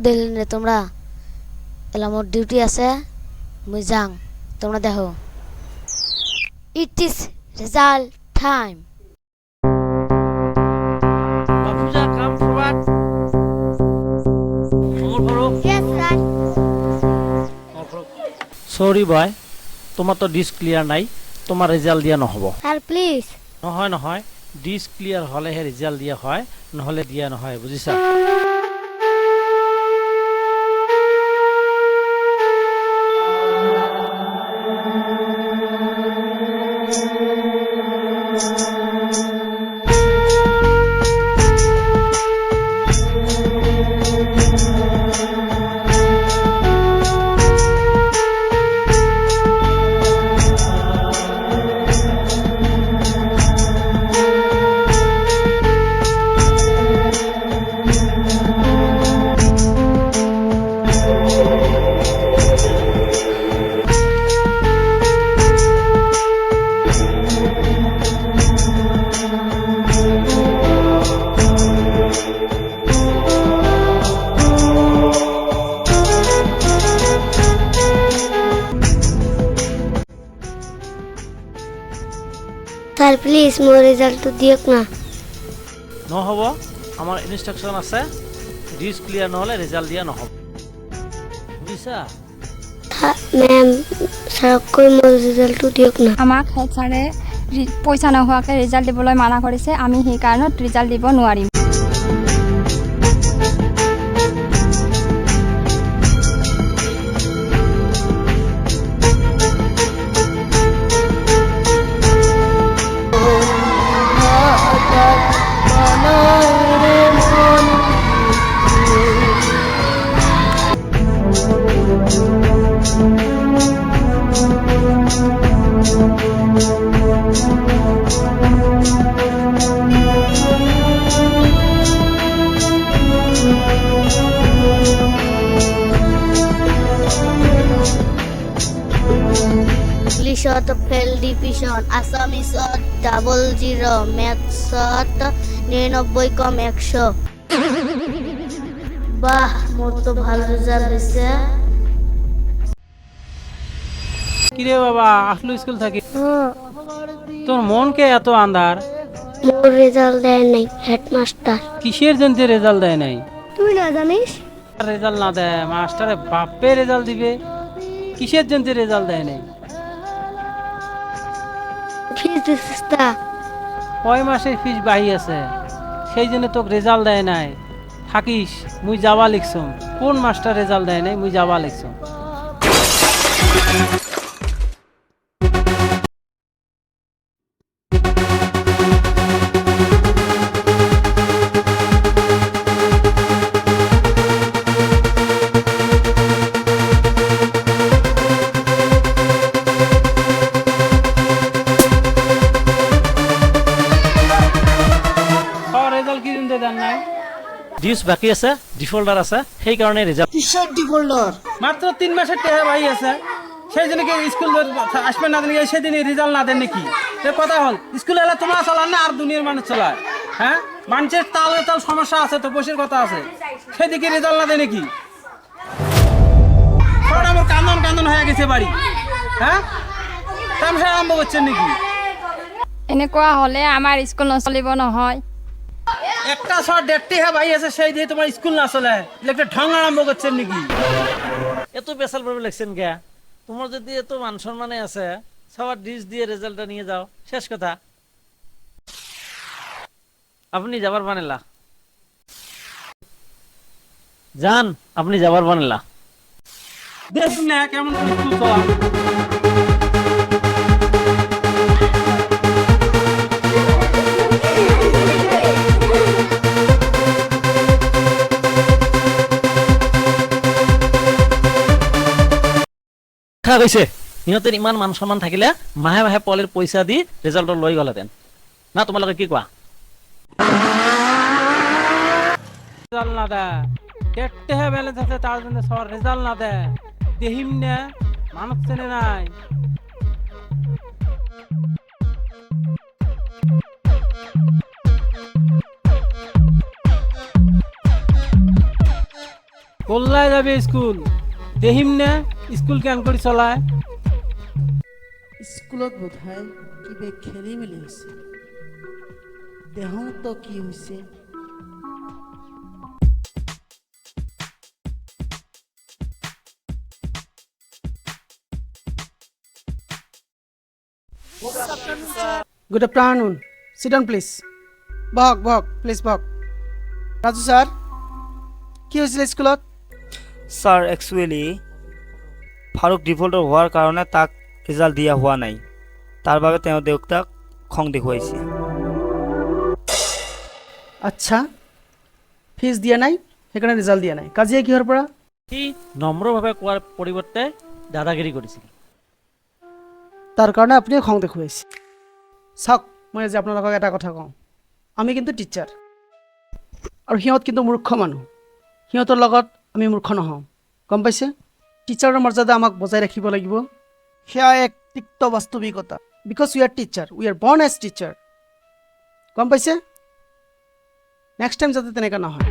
দিল রে তোমরা এলা মোর ডিউটি আছে মুই যাং তোমরা দেখো it is result time Babuja, come forward. Yes sir Sorry boy, তোমার তো ডিস ক্লিয়ার নাই, তোমার রেজাল্ট দিয়া নহব। স্যার প্লিজ নহয় নহয়, ডিস ক্লিয়ার হলেহে রেজাল্ট দিয়া হয়, নহলে দিয়া নহয়, বুজিছা? স্যার প্লিজ মোর রেজাল্ট দিয়ক না নহব, আমার ইনস্ট্রাকশন আছে, ডিস ক্লিয়ার নহলে রেজাল্ট দিয়া নহব, বুজিছা? মেম স্যার কই মোর রেজাল্ট দিয়ক না আমাক হেড ছাৰে পইচা নোহোৱাকৈ ৰিজাল্ট দিবলৈ মানা কৰিছে আমি সেই কাৰণত ৰিজাল্ট দিব নোৱাৰিম ইংলিশত ফেল ডিভিশন আসামিছত 00 ম্যাথছত 99 কম 100 বাহ মোর তো ভালো রেজাল্ট হয়েছে কিরে বাবা, আসলো স্কুল থাকি, তোর মন কে এত আন্ধার? মোর রেজাল্ট দেয় নাই হেডমাস্টার কিসের জন্য রেজাল্ট দেয় নাই? তুই না জানিস রেজাল্ট না দেয় মাস্টারে বাপে রেজাল্ট দিবে, কিসের জন্য রেজাল্ট দেয় নাই? ফিস দিছিস তা কয় মাসের ফিস বাহি আছে, সেই জন্য তোকে রেজাল্ট দেয় নাই। থাকিস, মুই যাবা লিখছুম, কোন মাস্টার রেজাল্ট দেয় নাই, মুই যাবা লিখছুম। ডিউস বাকি আছে, ডিফল্টার আছে, সেই কারণে রেজাল্ট। কিসের ডিফল্টার? মাত্র 3 মাসের টাকা বাকি আছে, সেই জন্য কি স্কুল আসবে না দিন সেদিন রেজাল্ট না দেন নাকি? এ কথা হল, স্কুলে এলে তোমরা চালান না আর দুনিয়ার মানুষ চালায়? হ্যাঁ, মানুষের তালে তাল সমস্যা আছে তো, বসের কথা আছে, সেদিকে রেজাল্ট না দেয় নাকি? আমার কান্দন কান্দন হয়ে গেছে বাড়ি, হ্যাঁ, তামসা আরম্ভ করছেন নাকি? এনেকুৱা হ'লে আমাৰ স্কুল নচলিব নহয় একটা শট 1.5 ভাই আছে, সেই দিয়ে তোমার স্কুল না চলে, একটা ঢং আরম্ভ করছেন নাকি? এত বেসাল ভাবে লেখছেন কে? তোমার যদি এত মান সম্মানে আছে, সবার ডিস দিয়ে রেজাল্টটা নিয়ে যাও, শেষ কথা। আপনি যাবার বানেলা যান, আপনি যাবার বানেলা দেখুন না কেমন স্কুল চলা। খারাপ হয়েছে, ইহঁতের ইমান মান সম্মান থাকিলে মাহে মাহে পলের পয়সা দি রেজাল্ট লৈ গলেতেন না। তোমালোকে কি কোৱা? রেজাল্ট না দেয়, কেটেহে ব্যালেন্স আছে তার জন্য সবার রেজাল্ট না দেয়, দেহিম না মানুষ চেনে নাই। কল্লাই যাবি স্কুল দেহিম নে স্কুল কেন কৰি চলায় স্কুলত বোধহয় কিবা খেলি মেলি হৈছে দেহত কি হৈছে Good afternoon. Sit down, please. বহক, please বহক। ৰাজু ছাৰ, কি হৈছিলে স্কুলত? স্যার একচুয়ালি ফাৰুক ডিফল্টৰ হোৱাৰ কাৰণে তাক ৰিজাল্ট দিয়া হোৱা নাই তাৰ বাবে তেওঁ দেউতাক খং দেখুৱাইছে আচ্ছা, ফিজ দিয়া নাই, সেইকাৰণে ৰিজাল্ট দিয়া নাই। কাজিয়া কিহৰ পৰা? সি নম্ৰভাৱে কোৱাৰ পৰিৱৰ্তে দাদাগিৰি কৰিছিল তাৰ কাৰণে আপুনিও খং দেখুৱাইছে। চাওক, মই আজি আপোনালোকক এটা কথা কওঁ, আমি কিন্তু টিচাৰ আৰু সিহঁত কিন্তু মূৰ্খ মানুহ। সিহঁতৰ লগত আমি মূৰ্খ নহওঁ, গম পাইছে? টিচাৰৰ মৰ্যাদা আমাক বজাই ৰাখিব লাগিব, সেয়া এক তিক্ত বাস্তৱিকতা। Because we are teacher, we are born as teacher, গম পাইছে? নেক্সট টাইম যাতে তেনেকুৱা নহয়।